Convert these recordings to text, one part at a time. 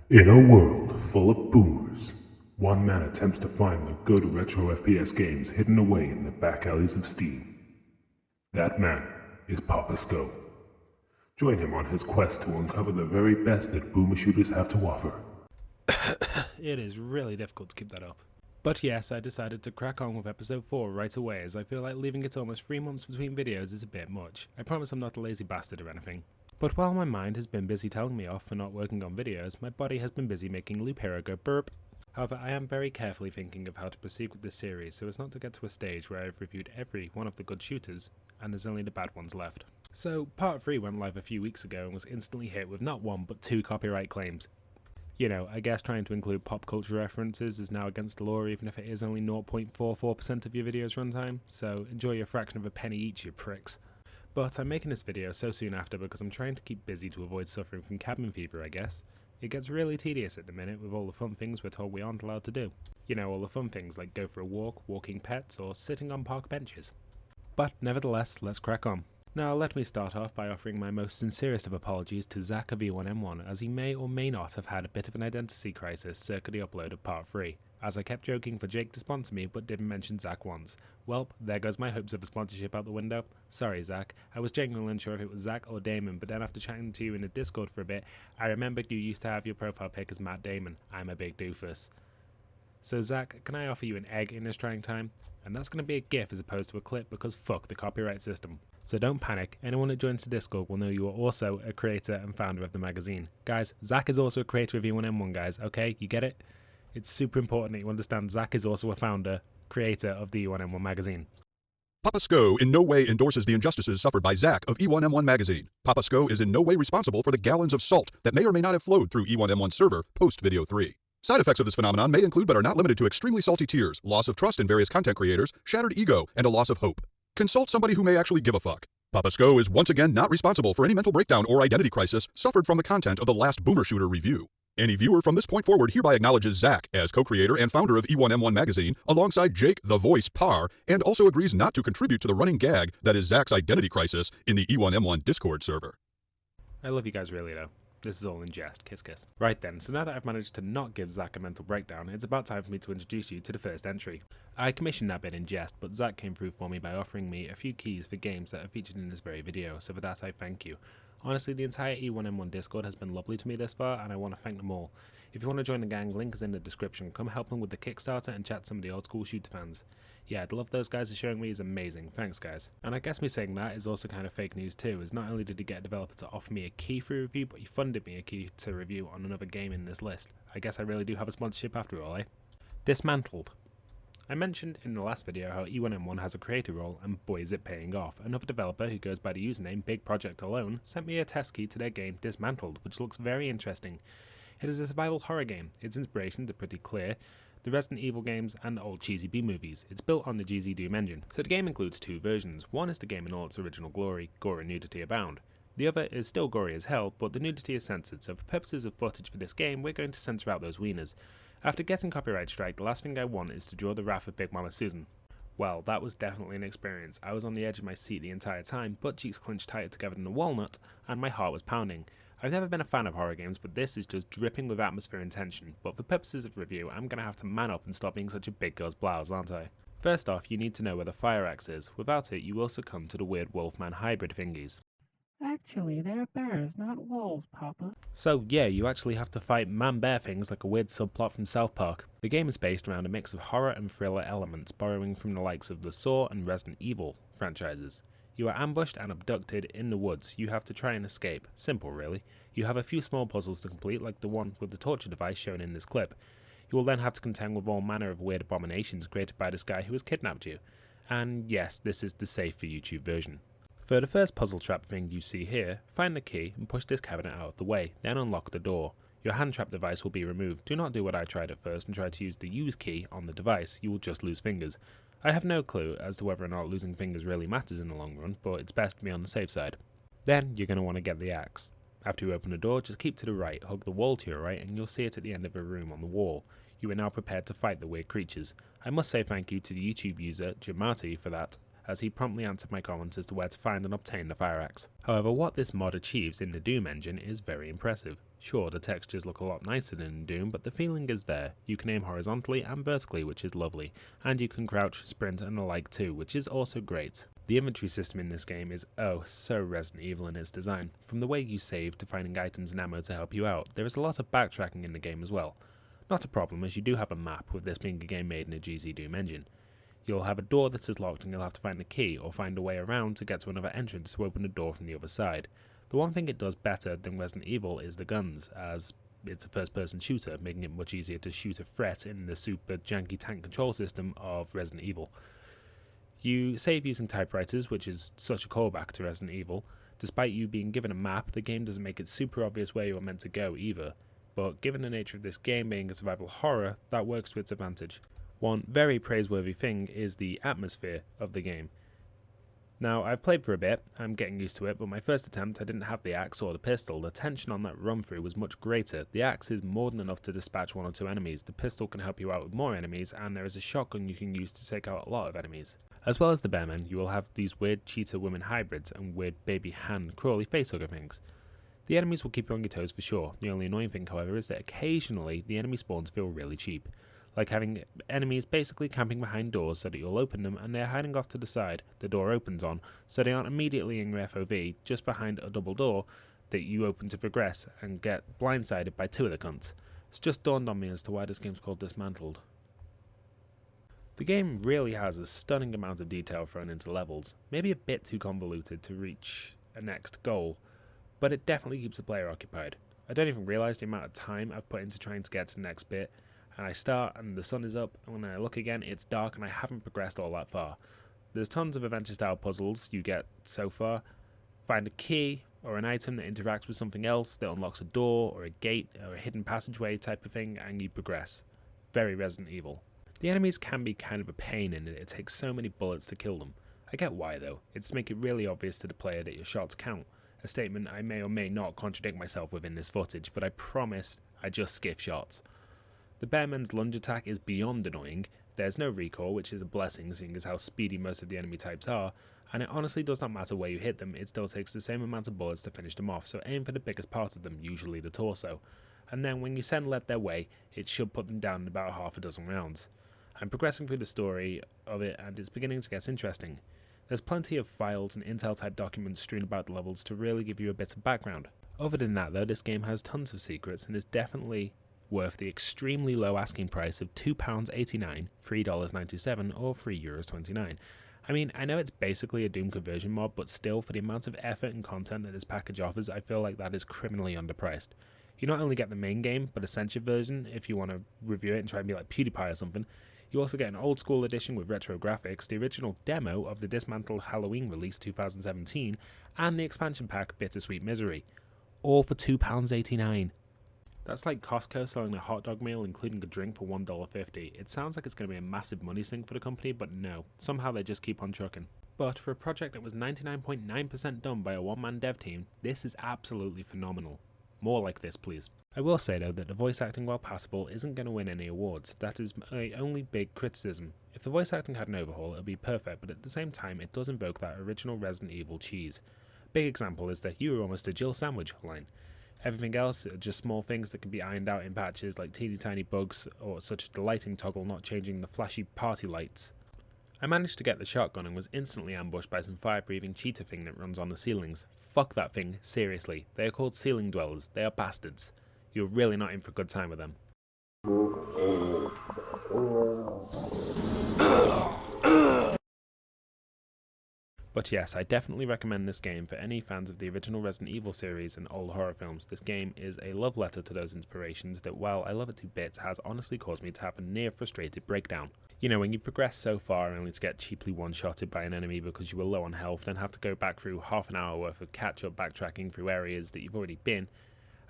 In a world full of boomers, one man attempts to find the good retro FPS games hidden away in the back alleys of Steam. That man is PapaScho. Join him on his quest to uncover the very best that boomer shooters have to offer. It is really difficult to keep that up. But yes, I decided to crack on with episode 4 right away, as I feel like leaving it almost 3 months between videos is a bit much. I promise I'm not a lazy bastard or anything. But while my mind has been busy telling me off for not working on videos, my body has been busy making Loop Hero go burp. However, I am very carefully thinking of how to proceed with this series so as not to get to a stage where I've reviewed every one of the good shooters, and there's only the bad ones left. So, part 3 went live a few weeks ago and was instantly hit with not one but 2 copyright claims. You know, I guess trying to include pop culture references is now against the law, even if it is only 0.44% of your video's runtime, so enjoy your fraction of a penny each, you pricks. But I'm making this video so soon after because I'm trying to keep busy to avoid suffering from cabin fever, I guess. It gets really tedious at the minute with all the fun things we're told we aren't allowed to do. You know, all the fun things like go for a walk, walking pets, or sitting on park benches. But nevertheless, let's crack on. Now let me start off by offering my most sincerest of apologies to Zach of E1M1, as he may or may not have had a bit of an identity crisis circa the upload of part 3, as I kept joking for Jake to sponsor me but didn't mention Zach once. Welp, there goes my hopes of a sponsorship out the window. Sorry Zach, I was genuinely unsure if it was Zach or Damon, but then after chatting to you in the Discord for a bit, I remembered you used to have your profile pic as Matt Damon. I'm a big doofus. So Zach, can I offer you an egg in this trying time? And that's going to be a GIF as opposed to a clip because fuck the copyright system. So don't panic, anyone that joins the Discord will know you are also a creator and founder of the magazine. Guys, Zach is also a creator of E1M1 guys, okay? You get it? It's super important that you understand Zach is also a founder, creator of the E1M1 magazine. PapaScho in no way endorses the injustices suffered by Zach of E1M1 magazine. PapaScho is in no way responsible for the gallons of salt that may or may not have flowed through E1M1 server post-video 3. Side effects of this phenomenon may include but are not limited to extremely salty tears, loss of trust in various content creators, shattered ego, and a loss of hope. Consult somebody who may actually give a fuck. PapaScho is once again not responsible for any mental breakdown or identity crisis suffered from the content of the last Boomer Shooter review. Any viewer from this point forward hereby acknowledges Zach as co-creator and founder of E1M1 magazine, alongside Jake the Voice Parr, and also agrees not to contribute to the running gag that is Zach's identity crisis in the E1M1 Discord server. I love you guys really though. This is all in jest, kiss kiss. Right then, so now that I've managed to not give Zach a mental breakdown, it's about time for me to introduce you to the first entry. I commissioned that bit in jest, but Zach came through for me by offering me a few keys for games that are featured in this very video, so for that I thank you. Honestly, the entire E1M1 Discord has been lovely to me this far, and I want to thank them all. If you want to join the gang, link is in the description. Come help them with the Kickstarter and chat some of the old school shooter fans. Yeah, the love those guys are showing me is amazing, thanks guys. And I guess me saying that is also kind of fake news too, as not only did he get a developer to offer me a key for review, but he funded me a key to review on another game in this list. I guess I really do have a sponsorship after all, eh? Dismantled. I mentioned in the last video how E1M1 has a creator role, and boy is it paying off. Another developer who goes by the username Big Project Alone sent me a test key to their game Dismantled, which looks very interesting. It is a survival horror game. Its inspirations are pretty clear. The Resident Evil games and old cheesy B movies. It's built on the GZ Doom engine. So the game includes 2 versions. One is the game in all its original glory, gore and nudity abound. The other is still gory as hell, but the nudity is censored, so for purposes of footage for this game, we're going to censor out those wieners. After getting copyright strike, the last thing I want is to draw the wrath of Big Mama Susan. Well, that was definitely an experience. I was on the edge of my seat the entire time, butt cheeks clenched tighter together than a walnut, and my heart was pounding. I've never been a fan of horror games, but this is just dripping with atmosphere and tension, but for purposes of review, I'm going to have to man up and stop being such a big girl's blouse, aren't I? First off, you need to know where the fire axe is. Without it, you will succumb to the weird wolfman hybrid thingies. Actually, they're bears, not wolves, Papa. So yeah, you actually have to fight man-bear things like a weird subplot from South Park. The game is based around a mix of horror and thriller elements, borrowing from the likes of the Saw and Resident Evil franchises. You are ambushed and abducted in the woods. You have to try and escape. Simple, really. You have a few small puzzles to complete, like the one with the torture device shown in this clip. You will then have to contend with all manner of weird abominations created by this guy who has kidnapped you. And yes, this is the safe for YouTube version. For the first puzzle trap thing you see here, find the key and push this cabinet out of the way, then unlock the door. Your hand trap device will be removed. Do not do what I tried at first and try to use the use key on the device, you will just lose fingers. I have no clue as to whether or not losing fingers really matters in the long run, but it's best to be on the safe side. Then you're going to want to get the axe. After you open the door, just keep to the right, hug the wall to your right, and you'll see it at the end of a room on the wall. You are now prepared to fight the weird creatures. I must say thank you to the YouTube user Jamati for that, as he promptly answered my comments as to where to find and obtain the fire axe. However, what this mod achieves in the Doom engine is very impressive. Sure, the textures look a lot nicer than in Doom, but the feeling is there. You can aim horizontally and vertically, which is lovely, and you can crouch, sprint and the like too, which is also great. The inventory system in this game is oh so Resident Evil in its design. From the way you save to finding items and ammo to help you out, there is a lot of backtracking in the game as well. Not a problem, as you do have a map, with this being a game made in a GZ Doom engine. You'll have a door that is locked and you'll have to find the key or find a way around to get to another entrance to open the door from the other side. The one thing it does better than Resident Evil is the guns, as it's a first-person shooter, making it much easier to shoot a threat in the super janky tank control system of Resident Evil. You save using typewriters, which is such a callback to Resident Evil. Despite you being given a map, the game doesn't make it super obvious where you are meant to go either, but given the nature of this game being a survival horror, that works to its advantage. One very praiseworthy thing is the atmosphere of the game. Now, I've played for a bit, I'm getting used to it, but my first attempt I didn't have the axe or the pistol. The tension on that run through was much greater. The axe is more than enough to dispatch 1 or 2 enemies, the pistol can help you out with more enemies, and there is a shotgun you can use to take out a lot of enemies. As well as the bearmen, you will have these weird cheetah women hybrids and weird baby hand crawly facehugger things. The enemies will keep you on your toes for sure. The only annoying thing, however, is that occasionally the enemy spawns feel really cheap. Like having enemies basically camping behind doors so that you'll open them and they're hiding off to the side the door opens on, so they aren't immediately in your FOV just behind a double door that you open to progress and get blindsided by 2 of the cunts. It's just dawned on me as to why this game's called Dismantled. The game really has a stunning amount of detail thrown into levels, maybe a bit too convoluted to reach a next goal, but it definitely keeps the player occupied. I don't even realise the amount of time I've put into trying to get to the next bit, and I start and the sun is up, and when I look again it's dark and I haven't progressed all that far. There's tons of adventure style puzzles you get so far. Find a key or an item that interacts with something else that unlocks a door or a gate or a hidden passageway type of thing, and you progress. Very Resident Evil. The enemies can be kind of a pain in it takes so many bullets to kill them. I get why though, it's to make it really obvious to the player that your shots count. A statement I may or may not contradict myself with in this footage, but I promise I just skiff shots. The bearman's lunge attack is beyond annoying. There's no recoil, which is a blessing seeing as how speedy most of the enemy types are, and it honestly does not matter where you hit them, it still takes the same amount of bullets to finish them off, so aim for the biggest part of them, usually the torso. And then when you send lead their way, it should put them down in about half a dozen rounds. I'm progressing through the story of it and it's beginning to get interesting. There's plenty of files and intel type documents strewn about the levels to really give you a bit of background. Other than that though, this game has tons of secrets and is definitely worth the extremely low asking price of £2.89, $3.97 or €3.29. I mean, I know it's basically a Doom conversion mod, but still for the amount of effort and content that this package offers, I feel like that is criminally underpriced. You not only get the main game, but a censored version if you want to review it and try and be like PewDiePie or something. You also get an old school edition with retro graphics, the original demo of the Dismantled Halloween release 2017, and the expansion pack Bittersweet Misery. All for £2.89. That's like Costco selling a hot dog meal including a drink for $1.50. It sounds like it's going to be a massive money sink for the company, but no. Somehow they just keep on trucking. But for a project that was 99.9% done by a one-man dev team, this is absolutely phenomenal. More like this, please. I will say though that the voice acting, while passable, isn't going to win any awards. That is my only big criticism. If the voice acting had an overhaul, it would be perfect, but at the same time it does invoke that original Resident Evil cheese. Big example is the "you were almost a Jill sandwich" line. Everything else are just small things that can be ironed out in patches, like teeny tiny bugs, or such as the lighting toggle not changing the flashy party lights. I managed to get the shotgun and was instantly ambushed by some fire-breathing cheetah thing that runs on the ceilings. Fuck that thing, seriously. They are called ceiling dwellers, they are bastards. You're really not in for a good time with them. But yes, I definitely recommend this game for any fans of the original Resident Evil series and old horror films. This game is a love letter to those inspirations that, while I love it to bits, has honestly caused me to have a near frustrated breakdown. You know, when you progress so far only to get cheaply one-shotted by an enemy because you were low on health, then have to go back through half an hour worth of catch-up backtracking through areas that you've already been.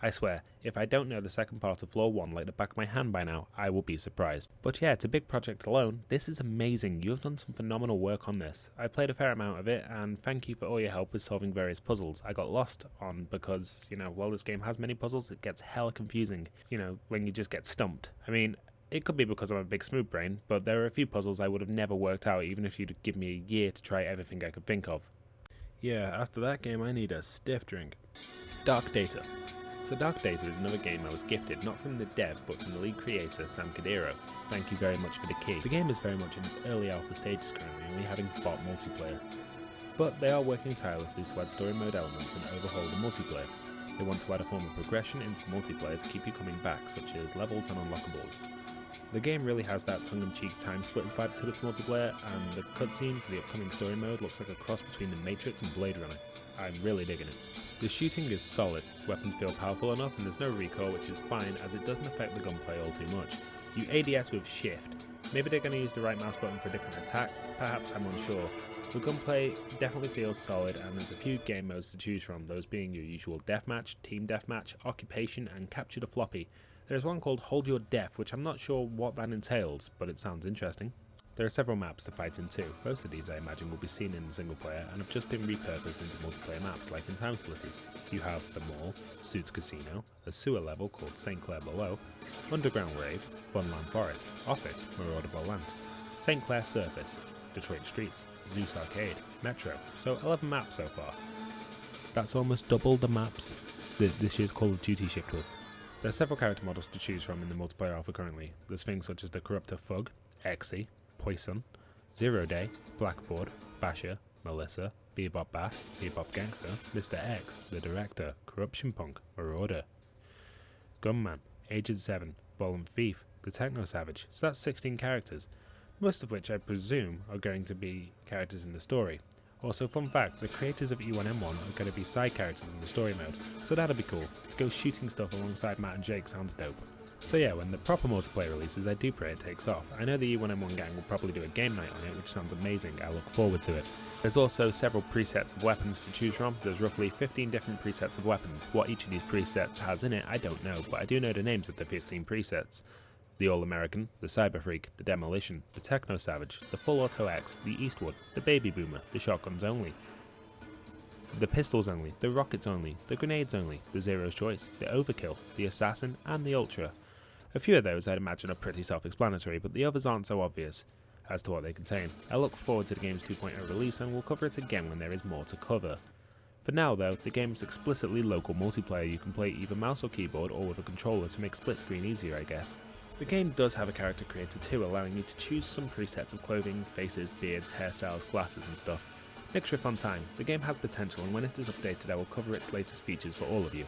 I swear, if I don't know the second part of Floor 1 like the back of my hand by now, I will be surprised. But yeah, it's a big project alone. This is amazing. You have done some phenomenal work on this. I played a fair amount of it, and thank you for all your help with solving various puzzles. I got lost on because, you know, while this game has many puzzles, it gets hella confusing, you know, when you just get stumped. I mean, It could be because I'm a big smooth brain, but there are a few puzzles I would have never worked out even if you'd give me a year to try everything I could think of. Yeah, after that game I need a stiff drink. Dark Data. So Dark Data is another game I was gifted, not from the dev, but from the lead creator, Sam Cadero. Thank you very much for the key. The game is very much in its early alpha stages currently, only having bot multiplayer. But they are working tirelessly to add story mode elements and overhaul the multiplayer. They want to add a form of progression into multiplayer to keep you coming back, such as levels and unlockables. The game really has that tongue-in-cheek time-splitters vibe to its multiplayer, and the cutscene for the upcoming story mode looks like a cross between The Matrix and Blade Runner. I'm really digging it. The shooting is solid, weapons feel powerful enough, and there's no recoil, which is fine as it doesn't affect the gunplay all too much. You ADS with shift. Maybe they're going to use the right mouse button for a different attack, perhaps, I'm unsure. The gunplay definitely feels solid, and there's a few game modes to choose from, those being your usual deathmatch, team deathmatch, occupation, and capture the floppy. There is one called Hold Your Death, which I'm not sure what that entails, but it sounds interesting. There are several maps to fight in too. Most of these I imagine will be seen in the single player and have just been repurposed into multiplayer maps like in Time Splitters. You have the Mall, Suits Casino, a sewer level called St. Clair Below, Underground Rave, Funland Forest, Office, Marauder Land, St. Clair Surface, Detroit Streets, Zeus Arcade, Metro, so 11 maps so far. That's almost double the maps that this year's Call of Duty shipped with. There are several character models to choose from in the multiplayer alpha currently. There's things such as the Corruptor Fug, Exy, Poison, Zero Day, Blackboard, Basher, Melissa, Bebop Bass, Bebop Gangster, Mr. X, The Director, Corruption Punk, Marauder, Gunman, Aged 7, Ballin' Thief, The Techno Savage, so that's 16 characters, most of which I presume are going to be characters in the story. Also, fun fact, the creators of E1M1 are going to be side characters in the story mode, so that'll be cool. To go shooting stuff alongside Matt and Jake sounds dope. So yeah, when the proper multiplayer releases, I do pray it takes off. I know the E1M1 gang will probably do a game night on it, which sounds amazing. I look forward to it. There's also several presets of weapons to choose from. There's roughly 15 different presets of weapons. What each of these presets has in it, I don't know, but I do know the names of the 15 presets. The All-American, the Cyber Freak, the Demolition, the Techno Savage, the Full Auto X, the Eastwood, the Baby Boomer, the Shotguns Only, the Pistols Only, the Rockets Only, the Grenades Only, the Zero's Choice, the Overkill, the Assassin, and the Ultra. A few of those I'd imagine are pretty self-explanatory, but the others aren't so obvious as to what they contain. I look forward to the game's 2.0 release and we'll cover it again when there is more to cover. For now though, the game is explicitly local multiplayer. You can play either mouse or keyboard or with a controller to make split screen easier, I guess. The game does have a character creator too, allowing you to choose some presets of clothing, faces, beards, hairstyles, glasses and stuff. Mixture of fun time. The game has potential and when it is updated I will cover its latest features for all of you.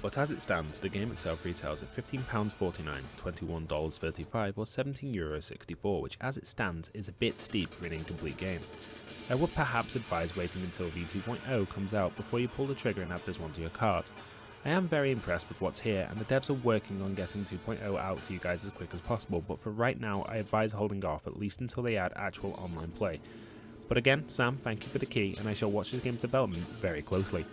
But as it stands, the game itself retails at £15.49, $21.35 or €17.64, which as it stands is a bit steep for an incomplete game. I would perhaps advise waiting until V2.0 comes out before you pull the trigger and add this one to your cart. I am very impressed with what's here and the devs are working on getting 2.0 out to you guys as quick as possible, but for right now I advise holding off at least until they add actual online play. But again, Sam, thank you for the key and I shall watch this game's development very closely.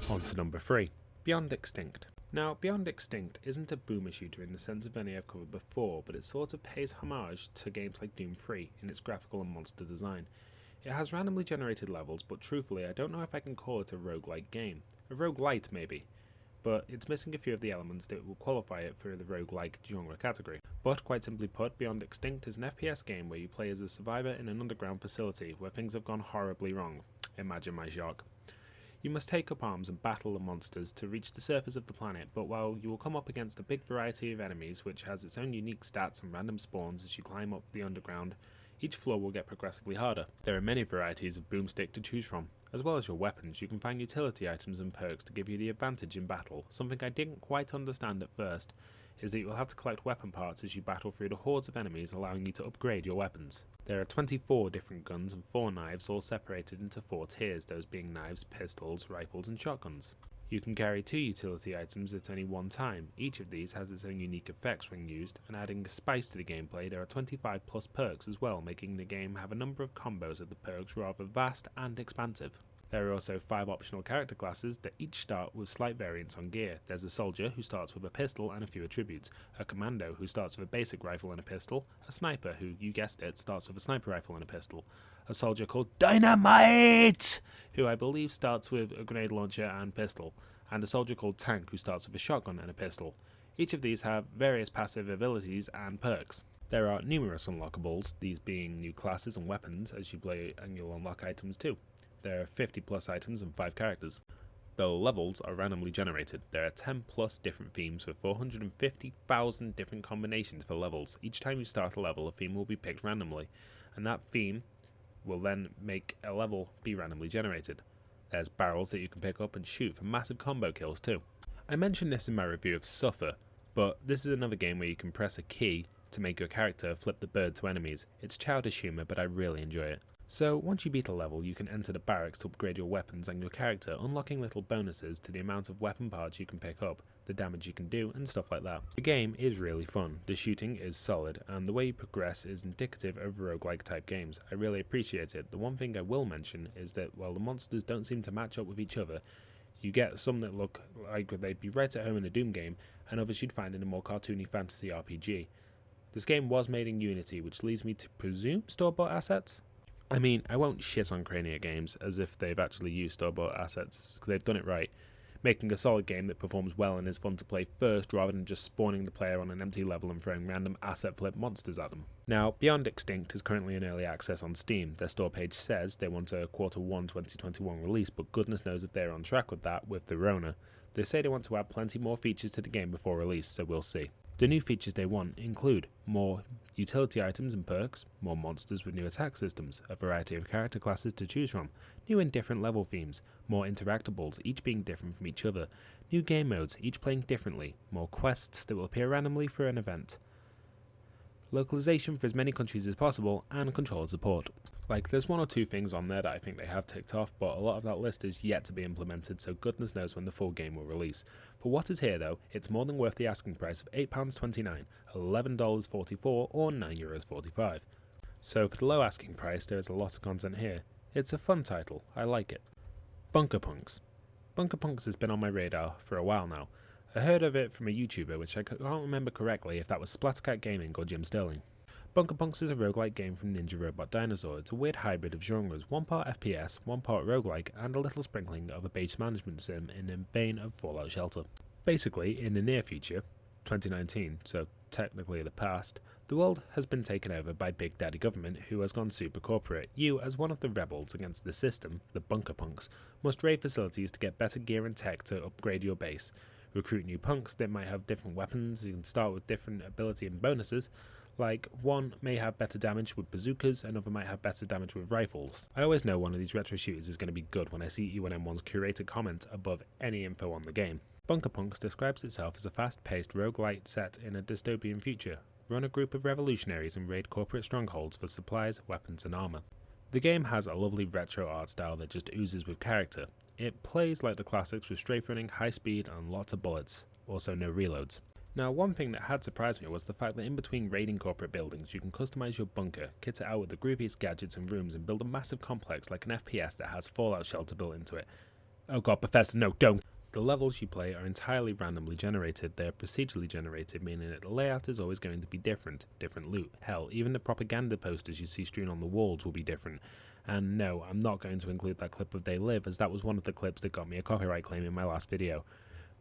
On to number 3. Beyond Extinct. Now, Beyond Extinct isn't a boomer shooter in the sense of any I've covered before, but it sort of pays homage to games like Doom 3 in its graphical and monster design. It has randomly generated levels, but truthfully I don't know if I can call it a roguelike game. A roguelite maybe, but it's missing a few of the elements that will qualify it for the roguelike genre category. But quite simply put, Beyond Extinct is an FPS game where you play as a survivor in an underground facility where things have gone horribly wrong. Imagine my shock. You must take up arms and battle the monsters to reach the surface of the planet, but while you will come up against a big variety of enemies which has its own unique stats and random spawns as you climb up the underground, each floor will get progressively harder. There are many varieties of boomstick to choose from. As well as your weapons, you can find utility items and perks to give you the advantage in battle. Something I didn't quite understand at first is that you will have to collect weapon parts as you battle through the hordes of enemies, allowing you to upgrade your weapons. There are 24 different guns and 4 knives, all separated into 4 tiers, those being knives, pistols, rifles and shotguns. You can carry 2 utility items at any one time. Each of these has its own unique effects when used, and adding spice to the gameplay, there are 25 plus perks as well, making the game have a number of combos of the perks rather vast and expansive. There are also 5 optional character classes that each start with slight variants on gear. There's a soldier who starts with a pistol and a few attributes, a commando who starts with a basic rifle and a pistol, a sniper who, you guessed it, starts with a sniper rifle and a pistol, a soldier called Dynamite, who I believe starts with a grenade launcher and pistol, and a soldier called Tank who starts with a shotgun and a pistol. Each of these have various passive abilities and perks. There are numerous unlockables, these being new classes and weapons as you play, and you'll unlock items too. There are 50 plus items and 5 characters. The levels are randomly generated. There are 10 plus different themes with 450,000 different combinations for levels. Each time you start a level, a theme will be picked randomly, and that theme will then make a level be randomly generated. There's barrels that you can pick up and shoot for massive combo kills too. I mentioned this in my review of Suffer, but this is another game where you can press a key to make your character flip the bird to enemies. It's childish humour, but I really enjoy it. So once you beat a level, you can enter the barracks to upgrade your weapons and your character, unlocking little bonuses to the amount of weapon parts you can pick up, the damage you can do, and stuff like that. The game is really fun, the shooting is solid, and the way you progress is indicative of roguelike type games. I really appreciate it. The one thing I will mention is that while the monsters don't seem to match up with each other, you get some that look like they'd be right at home in a Doom game, and others you'd find in a more cartoony fantasy RPG. This game was made in Unity, which leads me to presume store-bought assets? I mean, I won't shit on Crania Games as if they've actually used store-bought assets, because they've done it right, making a solid game that performs well and is fun to play first rather than just spawning the player on an empty level and throwing random asset flip monsters at them. Now, Beyond Extinct is currently in early access on Steam. Their store page says they want a Q1 2021 release, but goodness knows if they're on track with that with the Rona. They say they want to add plenty more features to the game before release, so we'll see. The new features they want include more utility items and perks, more monsters with new attack systems, a variety of character classes to choose from, new and different level themes, more interactables, each being different from each other, new game modes, each playing differently, more quests that will appear randomly for an event, localization for as many countries as possible, and controller support. Like, there's one or two things on there that I think they have ticked off, but a lot of that list is yet to be implemented, so goodness knows when the full game will release. For what is here though, it's more than worth the asking price of £8.29, $11.44 or €9.45. So for the low asking price, there is a lot of content here. It's a fun title, I like it. Bunker Punks. Bunker Punks has been on my radar for a while now. I heard of it from a YouTuber, which I can't remember correctly if that was Splattercat Gaming or Jim Sterling. Bunker Punks is a roguelike game from Ninja Robot Dinosaur. It's a weird hybrid of genres, one part FPS, one part roguelike, and a little sprinkling of a base management sim in the vein of Fallout Shelter. Basically, in the near future, 2019, so technically the past, the world has been taken over by Big Daddy Government, who has gone super corporate. You, as one of the rebels against the system, the Bunker Punks, must raid facilities to get better gear and tech to upgrade your base. Recruit new punks that might have different weapons. You can start with different ability and bonuses, like one may have better damage with bazookas, another might have better damage with rifles. I always know one of these retro shooters is going to be good when I see E1M1's curated comment above any info on the game. Bunker Punks describes itself as a fast-paced roguelite set in a dystopian future. Run a group of revolutionaries and raid corporate strongholds for supplies, weapons and armor. The game has a lovely retro art style that just oozes with character. It plays like the classics with strafe running, high speed and lots of bullets, also no reloads. Now, one thing that had surprised me was the fact that in between raiding corporate buildings, you can customize your bunker, kit it out with the grooviest gadgets and rooms, and build a massive complex like an FPS that has Fallout Shelter built into it. Oh god, Bethesda, no, don't! The levels you play are entirely randomly generated. They are procedurally generated, meaning that the layout is always going to be different loot. Hell, even the propaganda posters you see strewn on the walls will be different. And no, I'm not going to include that clip of They Live, as that was one of the clips that got me a copyright claim in my last video.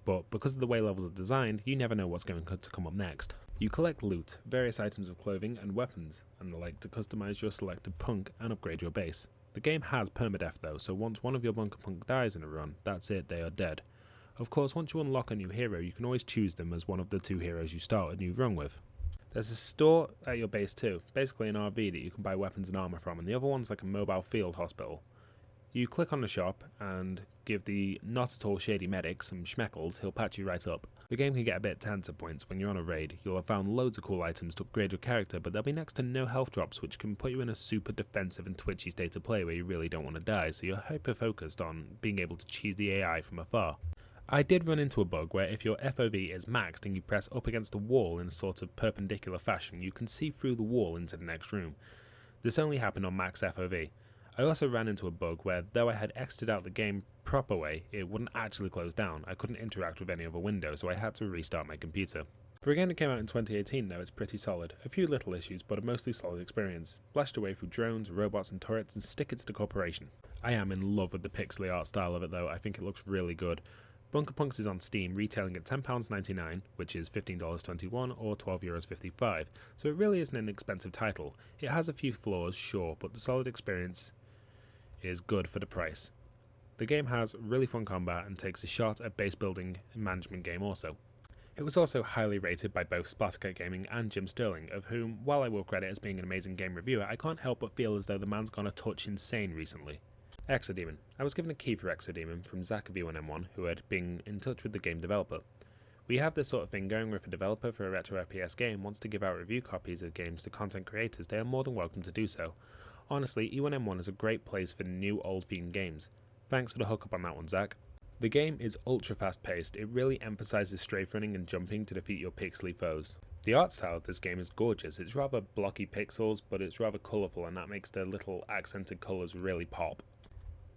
But because of the way levels are designed, you never know what's going to come up next. You collect loot, various items of clothing and weapons, and the like to customize your selected punk and upgrade your base. The game has permadeath though, so once one of your bunker punk dies in a run, that's it, they are dead. Of course, once you unlock a new hero, you can always choose them as one of the two heroes you start a new run with. There's a store at your base too, basically an RV that you can buy weapons and armor from, and the other one's like a mobile field hospital. You click on the shop and give the not at all shady medic some schmeckles, he'll patch you right up. The game can get a bit tense at points. When you're on a raid, you'll have found loads of cool items to upgrade your character, but there'll be next to no health drops, which can put you in a super defensive and twitchy state of play where you really don't want to die, so you're hyper focused on being able to cheese the AI from afar. I did run into a bug where if your FOV is maxed and you press up against a wall in a sort of perpendicular fashion, you can see through the wall into the next room. This only happened on max FOV. I also ran into a bug where, though I had exited out the game proper way, it wouldn't actually close down. I couldn't interact with any other window, so I had to restart my computer. For a game that came out in 2018 though, it's pretty solid. A few little issues, but a mostly solid experience. Blasted away through drones, robots and turrets, and stick it to corporation. I am in love with the pixely art style of it though, I think it looks really good. Bunker Punks is on Steam, retailing at £10.99, which is $15.21 or €12.55, so it really is an inexpensive title. It has a few flaws, sure, but the solid experience is good for the price. The game has really fun combat and takes a shot at base building and management game also. It was also highly rated by both Splattercat Gaming and Jim Sterling, of whom, while I will credit as being an amazing game reviewer, I can't help but feel as though the man's gone a touch insane recently. Exodemon. I was given a key for Exodemon from Czech of E1M1, who had been in touch with the game developer. We have this sort of thing going where if a developer for a retro FPS game wants to give out review copies of games to content creators, they are more than welcome to do so. Honestly, E1M1 is a great place for new old themed games. Thanks for the hookup on that one, Zach. The game is ultra fast paced, it really emphasises strafe running and jumping to defeat your pixely foes. The art style of this game is gorgeous, it's rather blocky pixels, but it's rather colourful and that makes the little accented colours really pop.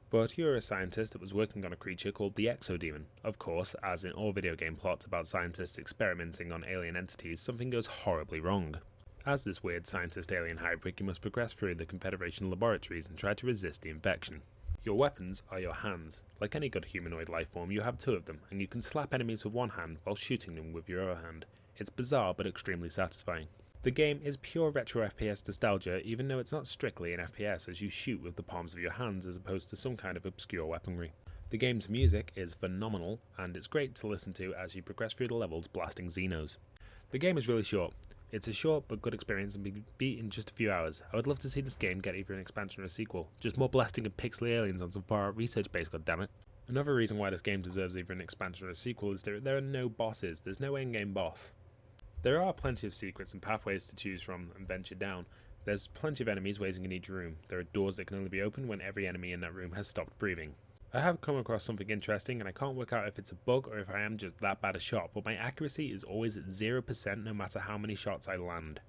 But you're a scientist that was working on a creature called the Exodemon. Of course, as in all video game plots about scientists experimenting on alien entities, something goes horribly wrong. As this weird scientist-alien hybrid, you must progress through the Confederation laboratories and try to resist the infection. Your weapons are your hands. Like any good humanoid life form, you have two of them, and you can slap enemies with one hand while shooting them with your other hand. It's bizarre but extremely satisfying. The game is pure retro FPS nostalgia, even though it's not strictly an FPS as you shoot with the palms of your hands as opposed to some kind of obscure weaponry. The game's music is phenomenal, and it's great to listen to as you progress through the levels blasting Xenos. The game is really short. It's a short but good experience and be beat in just a few hours. I would love to see this game get either an expansion or a sequel. Just more blasting of pixely aliens on some far-out research base, goddammit. Another reason why this game deserves either an expansion or a sequel is there are no bosses. There's no endgame boss. There are plenty of secrets and pathways to choose from and venture down. There's plenty of enemies waiting in each room. There are doors that can only be opened when every enemy in that room has stopped breathing. I have come across something interesting and I can't work out if it's a bug or if I am just that bad a shot, but my accuracy is always at 0% no matter how many shots I land.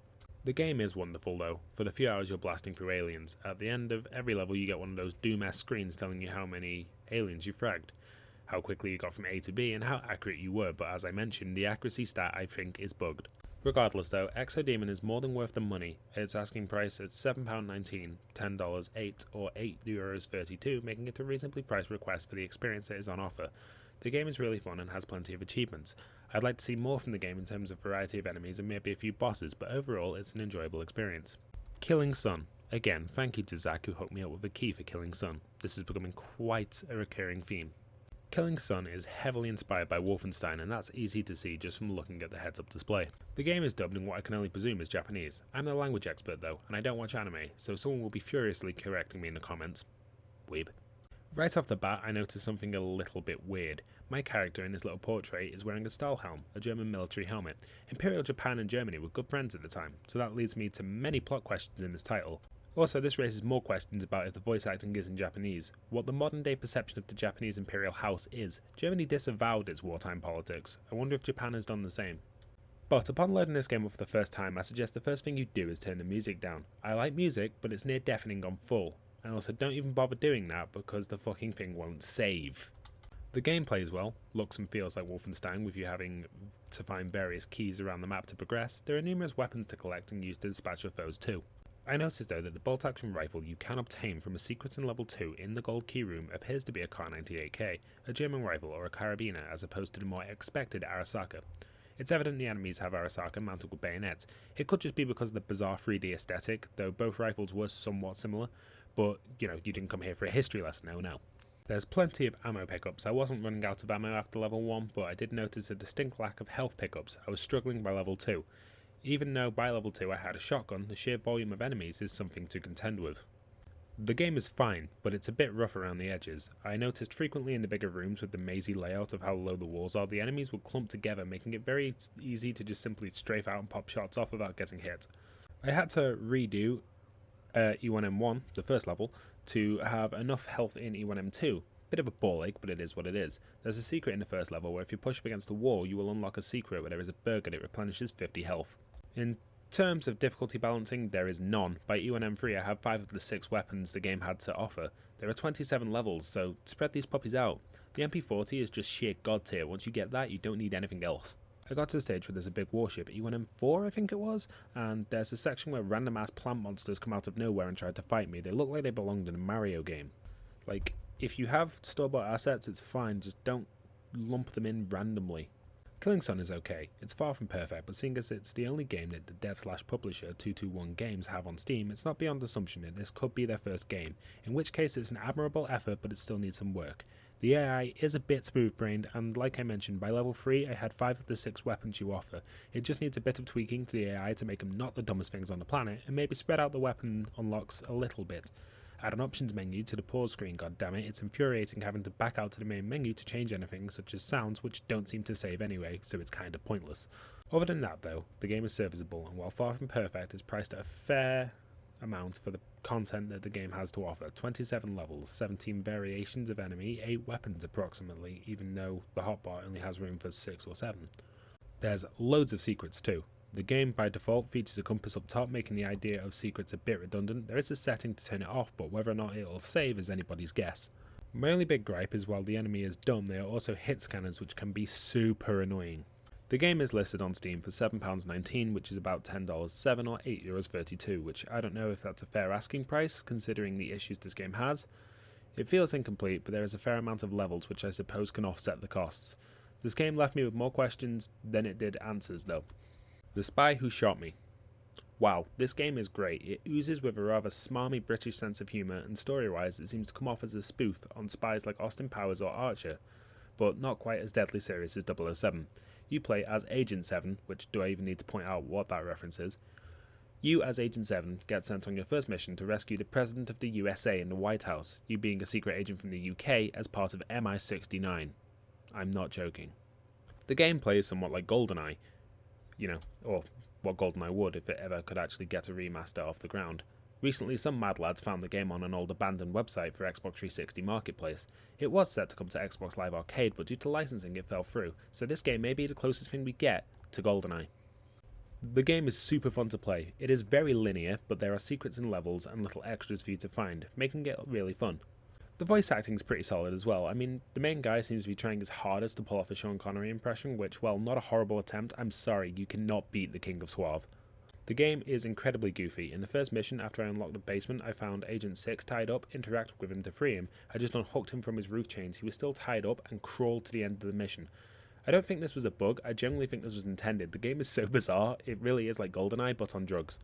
The game is wonderful though, for the few hours you're blasting through aliens. At the end of every level you get one of those Doom-esque screens telling you how many aliens you fragged, how quickly you got from A to B and how accurate you were, but as I mentioned, the accuracy stat I think is bugged. Regardless though, Exodemon is more than worth the money. Its asking price is £7.19, $10.08 or €8.32, making it a reasonably priced request for the experience that is on offer. The game is really fun and has plenty of achievements. I'd like to see more from the game in terms of variety of enemies and maybe a few bosses, but overall it's an enjoyable experience. Killing Sun. Again, thank you to Zach who hooked me up with a key for Killing Sun. This is becoming quite a recurring theme. Killing Sun is heavily inspired by Wolfenstein, and that's easy to see just from looking at the heads-up display. The game is dubbed in what I can only presume is Japanese. I'm no language expert though, and I don't watch anime, so someone will be furiously correcting me in the comments. Weeb. Right off the bat, I noticed something a little bit weird. My character in this little portrait is wearing a Stahlhelm, a German military helmet. Imperial Japan and Germany were good friends at the time, so that leads me to many plot questions in this title. Also, this raises more questions about if the voice acting is in Japanese, what the modern day perception of the Japanese imperial house is. Germany disavowed its wartime politics. I wonder if Japan has done the same. But upon loading this game up for the first time, I suggest the first thing you do is turn the music down. I like music, but it's near deafening on full. And also don't even bother doing that because the fucking thing won't save. The game plays well, looks and feels like Wolfenstein with you having to find various keys around the map to progress. There are numerous weapons to collect and use to dispatch your foes too. I noticed though that the bolt-action rifle you can obtain from a secret in level 2 in the gold key room appears to be a Kar 98K, a German rifle or a carabiner as opposed to the more expected Arasaka. It's evident the enemies have Arasaka mounted with bayonets. It could just be because of the bizarre 3D aesthetic, though both rifles were somewhat similar, but you didn't come here for a history lesson, oh no. There's plenty of ammo pickups. I wasn't running out of ammo after level 1, but I did notice a distinct lack of health pickups. I was struggling by level 2. Even though by level 2 I had a shotgun, the sheer volume of enemies is something to contend with. The game is fine, but it's a bit rough around the edges. I noticed frequently in the bigger rooms with the mazy layout of how low the walls are, the enemies would clump together, making it very easy to just simply strafe out and pop shots off without getting hit. I had to redo E1M1, the first level, to have enough health in E1M2. Bit of a ball ache, but it is what it is. There's a secret in the first level where if you push up against the wall, you will unlock a secret where there is a burger that replenishes 50 health. In terms of difficulty balancing, there is none. By E1M3 I have 5 of the 6 weapons the game had to offer. There are 27 levels, so spread these puppies out. The MP40 is just sheer god tier. Once you get that, you don't need anything else. I got to the stage where there's a big warship, E1M4 I think it was, and there's a section where random ass plant monsters come out of nowhere and try to fight me. They look like they belonged in a Mario game. Like, if you have store-bought assets, it's fine, just don't lump them in randomly. Killing Sun is okay. It's far from perfect, but seeing as it's the only game that the dev/publisher 221 Games have on Steam, it's not beyond assumption that this could be their first game, in which case it's an admirable effort, but it still needs some work. The AI is a bit smooth-brained, and like I mentioned, by level 3 I had 5 of the 6 weapons you offer. It just needs a bit of tweaking to the AI to make them not the dumbest things on the planet, and maybe spread out the weapon unlocks a little bit. Add an options menu to the pause screen, goddammit, it's infuriating having to back out to the main menu to change anything, such as sounds, which don't seem to save anyway, so it's kinda pointless. Other than that though, the game is serviceable, and while far from perfect, is priced at a fair amount for the content that the game has to offer. 27 levels, 17 variations of enemy, 8 weapons approximately, even though the hotbar only has room for 6 or 7. There's loads of secrets too. The game by default features a compass up top, making the idea of secrets a bit redundant. There is a setting to turn it off, but whether or not it'll save is anybody's guess. My only big gripe is while the enemy is dumb, they are also hit scanners, which can be super annoying. The game is listed on Steam for £7.19, which is about $10.07 or €8.32, which I don't know if that's a fair asking price, considering the issues this game has. It feels incomplete, but there is a fair amount of levels which I suppose can offset the costs. This game left me with more questions than it did answers though. The Spy Who Shot Me. Wow, this game is great. It oozes with a rather smarmy British sense of humour, and story-wise it seems to come off as a spoof on spies like Austin Powers or Archer, but not quite as deadly serious as 007. You play as Agent 7, which do I even need to point out what that reference is? You as Agent 7 get sent on your first mission to rescue the President of the USA in the White House, you being a secret agent from the UK as part of MI69. I'm not joking. The gameplay is somewhat like GoldenEye, or what GoldenEye would if it ever could actually get a remaster off the ground. Recently, some mad lads found the game on an old abandoned website for Xbox 360 Marketplace. It was set to come to Xbox Live Arcade, but due to licensing it fell through, so this game may be the closest thing we get to GoldenEye. The game is super fun to play. It is very linear, but there are secrets in levels and little extras for you to find, making it really fun. The voice acting is pretty solid as well. I mean, the main guy seems to be trying his hardest to pull off a Sean Connery impression, which, while not a horrible attempt, I'm sorry, you cannot beat the King of Suave. The game is incredibly goofy. In the first mission, after I unlocked the basement, I found Agent 6 tied up, interacted with him to free him. I just unhooked him from his roof chains. He was still tied up and crawled to the end of the mission. I don't think this was a bug, I genuinely think this was intended. The game is so bizarre, it really is like GoldenEye, but on drugs.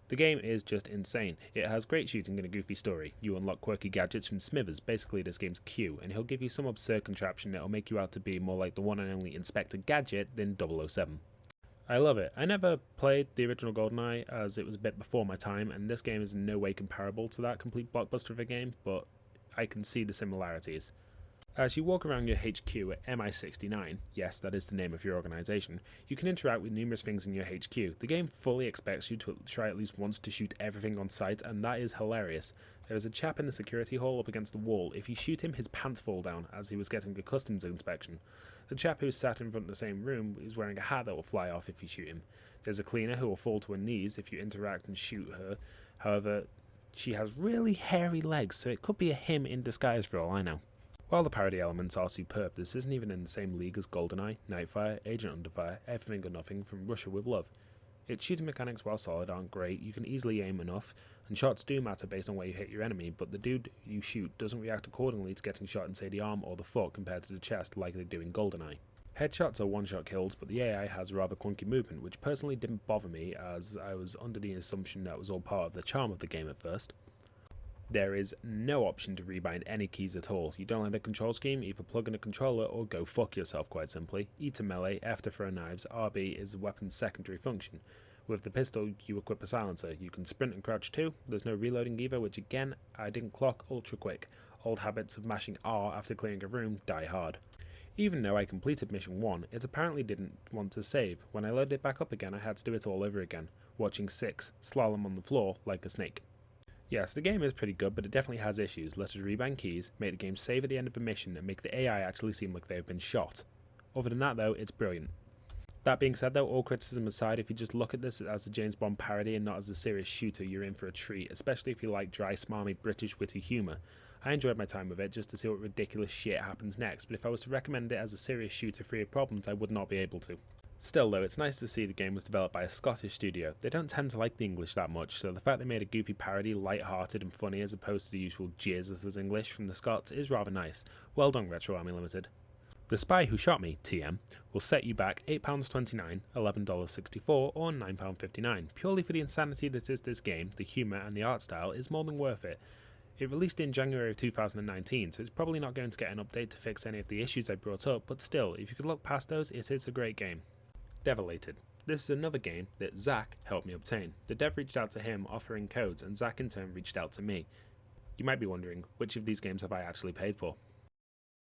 The game is just insane. It has great shooting and a goofy story. You unlock quirky gadgets from Smithers, basically this game's Q, and he'll give you some absurd contraption that'll make you out to be more like the one and only Inspector Gadget than 007. I love it. I never played the original GoldenEye as it was a bit before my time, and this game is in no way comparable to that complete blockbuster of a game, but I can see the similarities. As you walk around your HQ at MI69, yes, that is the name of your organisation, you can interact with numerous things in your HQ. The game fully expects you to try at least once to shoot everything on sight, and that is hilarious. There is a chap in the security hall up against the wall. If you shoot him, his pants fall down as he was getting a customs inspection. The chap who sat in front of the same room is wearing a hat that will fly off if you shoot him. There's a cleaner who will fall to her knees if you interact and shoot her. However, she has really hairy legs, so it could be a him in disguise for all I know. While the parody elements are superb, this isn't even in the same league as GoldenEye, Nightfire, Agent Underfire, Everything or Nothing from Russia with Love. Its shooting mechanics, while solid, aren't great. You can easily aim enough, and shots do matter based on where you hit your enemy, but the dude you shoot doesn't react accordingly to getting shot in, say, the arm or the foot compared to the chest like they do in GoldenEye. Headshots are one-shot kills, but the AI has rather clunky movement, which personally didn't bother me, as I was under the assumption that was all part of the charm of the game at first. There is no option to rebind any keys at all. You don't like the control scheme, either plug in a controller or go fuck yourself, quite simply. E to melee, F to throw knives, RB is the weapon's secondary function. With the pistol, you equip a silencer. You can sprint and crouch too. There's no reloading either, which again, I didn't clock ultra quick. Old habits of mashing R after clearing a room die hard. Even though I completed mission 1, it apparently didn't want to save. When I loaded it back up again, I had to do it all over again, watching 6 slalom on the floor like a snake. Yes, the game is pretty good, but it definitely has issues. Let us rebind keys, make the game save at the end of a mission, and make the AI actually seem like they have been shot. Other than that though, it's brilliant. That being said though, all criticism aside, if you just look at this as a James Bond parody and not as a serious shooter, you're in for a treat, especially if you like dry, smarmy, British witty humour. I enjoyed my time with it just to see what ridiculous shit happens next, but if I was to recommend it as a serious shooter free of problems, I would not be able to. Still though, it's nice to see the game was developed by a Scottish studio. They don't tend to like the English that much, so the fact they made a goofy parody, light-hearted and funny as opposed to the usual Jesus as English from the Scots is rather nice. Well done, Retro Army Limited. The Spy Who Shot Me, TM, will set you back £8.29, $11.64 or £9.59. Purely for the insanity that is this game, the humour and the art style is more than worth it. It released in January of 2019, so it's probably not going to get an update to fix any of the issues I brought up, but still, if you could look past those, it is a great game. Devilated. This is another game that Zach helped me obtain. The dev reached out to him offering codes, and Zach in turn reached out to me. You might be wondering, which of these games have I actually paid for?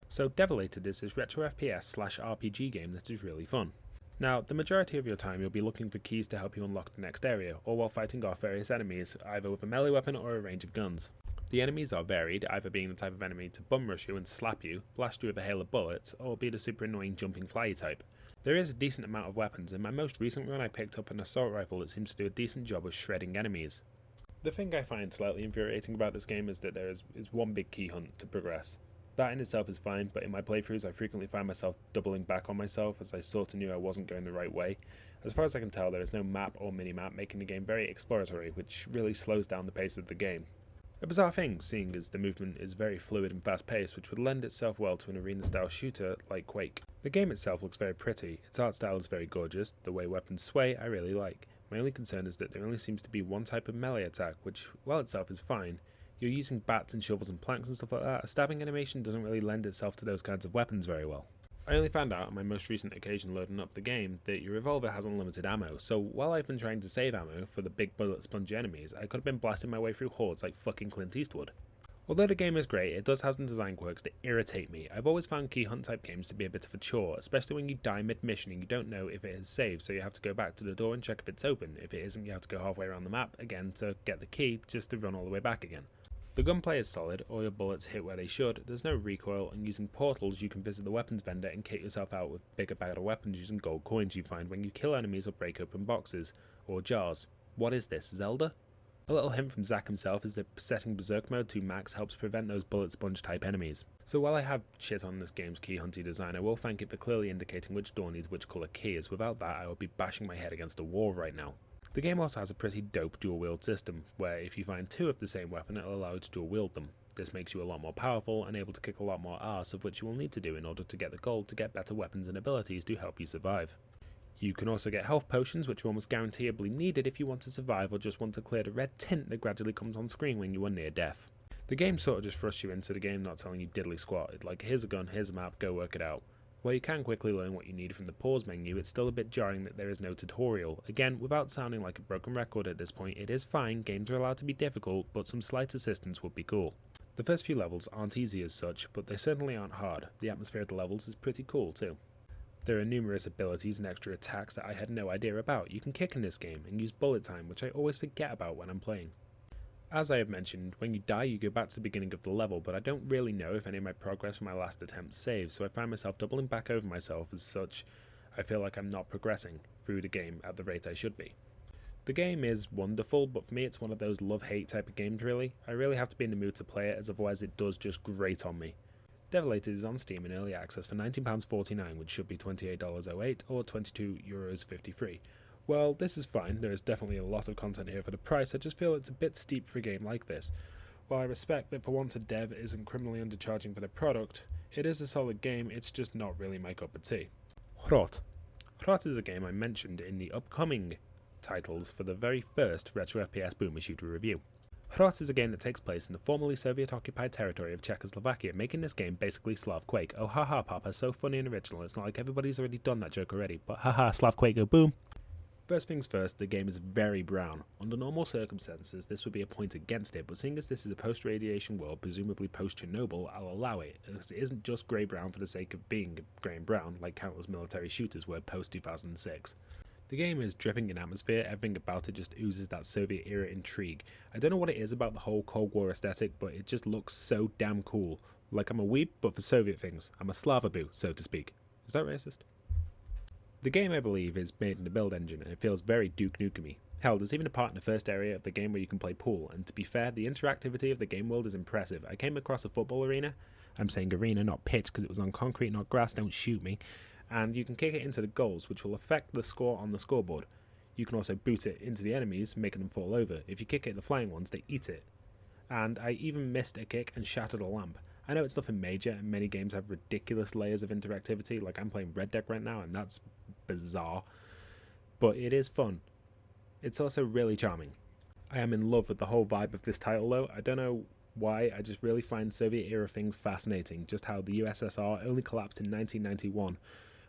So Devilated is this retro FPS / RPG game that is really fun. Now, the majority of your time you'll be looking for keys to help you unlock the next area, or while fighting off various enemies, either with a melee weapon or a range of guns. The enemies are varied, either being the type of enemy to bum rush you and slap you, blast you with a hail of bullets, or be the super annoying jumping flyy type. There is a decent amount of weapons. In my most recent run I picked up an assault rifle that seems to do a decent job of shredding enemies. The thing I find slightly infuriating about this game is that there is one big key hunt to progress. That in itself is fine, but in my playthroughs I frequently find myself doubling back on myself as I sort of knew I wasn't going the right way. As far as I can tell, there is no map or mini-map, making the game very exploratory, which really slows down the pace of the game. A bizarre thing, seeing as the movement is very fluid and fast-paced, which would lend itself well to an arena-style shooter like Quake. The game itself looks very pretty, its art style is very gorgeous, the way weapons sway I really like. My only concern is that there only seems to be one type of melee attack, which, while itself is fine, you're using bats and shovels and planks and stuff like that, a stabbing animation doesn't really lend itself to those kinds of weapons very well. I only found out on my most recent occasion loading up the game that your revolver has unlimited ammo, so while I've been trying to save ammo for the big bullet spongy enemies, I could have been blasting my way through hordes like fucking Clint Eastwood. Although the game is great, it does have some design quirks that irritate me. I've always found key hunt type games to be a bit of a chore, especially when you die mid-mission and you don't know if it has saved, so you have to go back to the door and check if it's open. If it isn't, you have to go halfway around the map again to get the key, just to run all the way back again. The gunplay is solid, all your bullets hit where they should, there's no recoil, and using portals you can visit the weapons vendor and kit yourself out with bigger, better weapons using gold coins you find when you kill enemies or break open boxes, or jars. What is this, Zelda? A little hint from Zach himself is that setting Berserk mode to max helps prevent those bullet sponge type enemies. So while I have shit on this game's key hunty design, I will thank it for clearly indicating which door needs which colour key, as without that I would be bashing my head against a wall right now. The game also has a pretty dope dual wield system, where if you find two of the same weapon it'll allow you to dual wield them. This makes you a lot more powerful and able to kick a lot more arse, of which you will need to do in order to get the gold to get better weapons and abilities to help you survive. You can also get health potions, which are almost guaranteeably needed if you want to survive or just want to clear the red tint that gradually comes on screen when you are near death. The game sort of just thrusts you into the game, not telling you diddly squat. It's like, here's a gun, here's a map, go work it out. While you can quickly learn what you need from the pause menu, it's still a bit jarring that there is no tutorial. Again, without sounding like a broken record at this point, it is fine, games are allowed to be difficult, but some slight assistance would be cool. The first few levels aren't easy as such, but they certainly aren't hard. The atmosphere of the levels is pretty cool too. There are numerous abilities and extra attacks that I had no idea about. You can kick in this game and use bullet time, which I always forget about when I'm playing. As I have mentioned, when you die you go back to the beginning of the level, but I don't really know if any of my progress from my last attempt saves, so I find myself doubling back over myself. As such, I feel like I'm not progressing through the game at the rate I should be. The game is wonderful, but for me it's one of those love-hate type of games really. I really have to be in the mood to play it, as otherwise it does just grate on me. Devilated is on Steam in early access for £19.49, which should be $28.08 or €22.53. Well, this is fine, there is definitely a lot of content here for the price, I just feel it's a bit steep for a game like this. While I respect that for once a dev isn't criminally undercharging for their product, it is a solid game, it's just not really my cup of tea. HROT. HROT is a game I mentioned in the upcoming titles for the very first Retro FPS Boomer Shooter review. HROT is a game that takes place in the formerly Soviet-occupied territory of Czechoslovakia, making this game basically Slav Quake. Oh haha Papa, so funny and original, it's not like everybody's already done that joke already, but haha Slav Quake go boom! First things first, the game is very brown. Under normal circumstances, this would be a point against it, but seeing as this is a post-radiation world, presumably post-Chernobyl, I'll allow it, as it isn't just grey-brown for the sake of being grey and brown, like countless military shooters were post-2006. The game is dripping in atmosphere, everything about it just oozes that Soviet-era intrigue. I don't know what it is about the whole Cold War aesthetic, but it just looks so damn cool. Like I'm a weeb, but for Soviet things. I'm a Slavaboo, so to speak. Is that racist? The game, I believe, is made in the build engine, and it feels very Duke Nukem-y. Hell, there's even a part in the first area of the game where you can play pool, and to be fair, the interactivity of the game world is impressive. I came across a football arena. I'm saying arena, not pitch, because it was on concrete, not grass, don't shoot me. And you can kick it into the goals, which will affect the score on the scoreboard. You can also boot it into the enemies, making them fall over. If you kick it at the flying ones, they eat it. And I even missed a kick and shattered a lamp. I know it's nothing major, and many games have ridiculous layers of interactivity, like I'm playing Red Deck right now, and that's bizarre. But it is fun. It's also really charming. I am in love with the whole vibe of this title though. I don't know why, I just really find Soviet era things fascinating, just how the USSR only collapsed in 1991.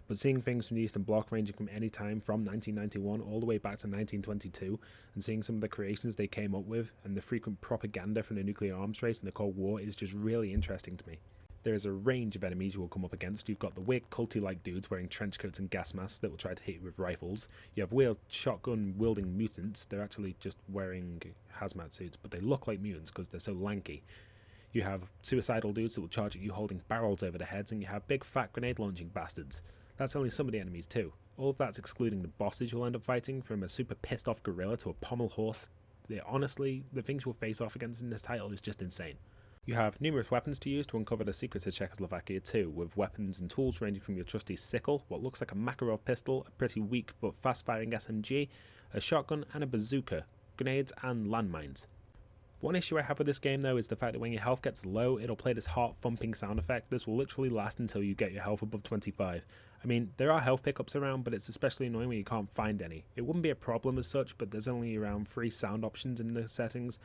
But seeing things from the Eastern Bloc ranging from any time from 1991 all the way back to 1922, and seeing some of the creations they came up with, and the frequent propaganda from the nuclear arms race and the Cold War is just really interesting to me. There is a range of enemies you will come up against. You've got the weird culty-like dudes wearing trench coats and gas masks that will try to hit you with rifles. You have weird shotgun-wielding mutants. They're actually just wearing hazmat suits, but they look like mutants because they're so lanky. You have suicidal dudes that will charge at you holding barrels over their heads, and you have big fat grenade-launching bastards. That's only some of the enemies too. All of that's excluding the bosses you'll end up fighting, from a super pissed off gorilla to a pommel horse. Honestly, the things you'll face off against in this title is just insane. You have numerous weapons to use to uncover the secrets of Czechoslovakia too, with weapons and tools ranging from your trusty sickle, what looks like a Makarov pistol, a pretty weak but fast-firing SMG, a shotgun and a bazooka, grenades and landmines. One issue I have with this game though is the fact that when your health gets low, it'll play this heart-thumping sound effect. This will literally last until you get your health above 25. I mean, there are health pickups around, but it's especially annoying when you can't find any. It wouldn't be a problem as such, but there's only around 3 sound options in the settings.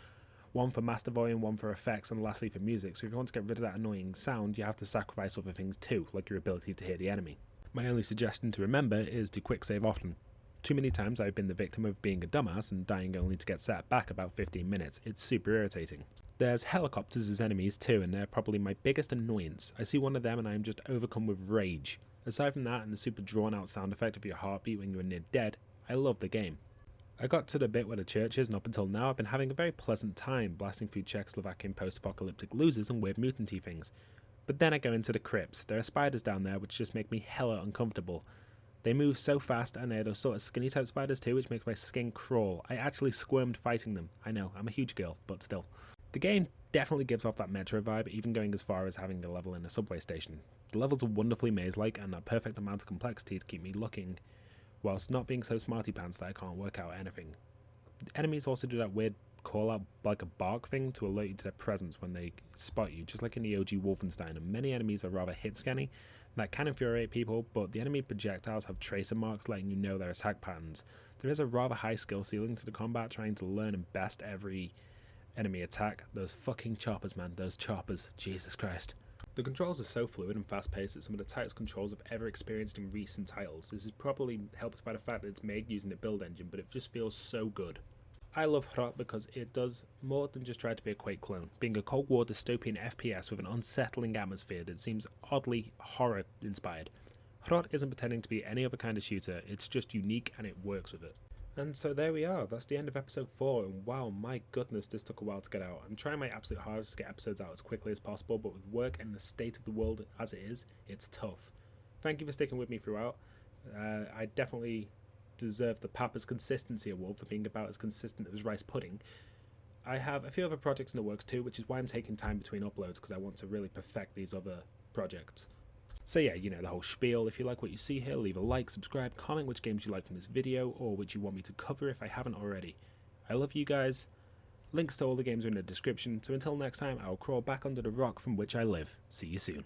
One for master volume, one for effects, and lastly for music, so if you want to get rid of that annoying sound, you have to sacrifice other things too, like your ability to hear the enemy. My only suggestion to remember is to quick save often. Too many times I've been the victim of being a dumbass and dying only to get set back about 15 minutes. It's super irritating. There's helicopters as enemies too, and they're probably my biggest annoyance. I see one of them and I am just overcome with rage. Aside from that and the super drawn out sound effect of your heartbeat when you're near dead, I love the game. I got to the bit where the church is, and up until now I've been having a very pleasant time blasting through Czechoslovakian post-apocalyptic losers and weird mutant-y things. But then I go into the crypts. There are spiders down there which just make me hella uncomfortable. They move so fast, and they're those sort of skinny type spiders too, which makes my skin crawl. I actually squirmed fighting them. I know, I'm a huge girl, but still. The game definitely gives off that Metro vibe, even going as far as having a level in a subway station. The levels are wonderfully maze-like, and that perfect amount of complexity to keep me looking, whilst not being so smarty pants that I can't work out anything. The enemies also do that weird call out like a bark thing to alert you to their presence when they spot you, just like in the OG Wolfenstein, and many enemies are rather hit scanny. That can infuriate people, but the enemy projectiles have tracer marks letting you know their attack patterns. There is a rather high skill ceiling to the combat, trying to learn and best every enemy attack. Those fucking choppers, man, those choppers, Jesus Christ. The controls are so fluid and fast paced that some of the tightest controls I've ever experienced in recent titles. This is probably helped by the fact that it's made using the build engine, but it just feels so good. I love HROT because it does more than just try to be a Quake clone, being a Cold War dystopian FPS with an unsettling atmosphere that seems oddly horror-inspired. HROT isn't pretending to be any other kind of shooter, it's just unique and it works with it. And so there we are, that's the end of episode 4, and wow, my goodness, this took a while to get out. I'm trying my absolute hardest to get episodes out as quickly as possible, but with work and the state of the world as it is, it's tough. Thank you for sticking with me throughout. I definitely deserve the Papa's Consistency Award for being about as consistent as rice pudding. I have a few other projects in the works too, which is why I'm taking time between uploads, because I want to really perfect these other projects. So yeah, you know the whole spiel. If you like what you see here, leave a like, subscribe, comment which games you like from this video, or which you want me to cover if I haven't already. I love you guys. Links to all the games are in the description, so until next time, I'll crawl back under the rock from which I live. See you soon.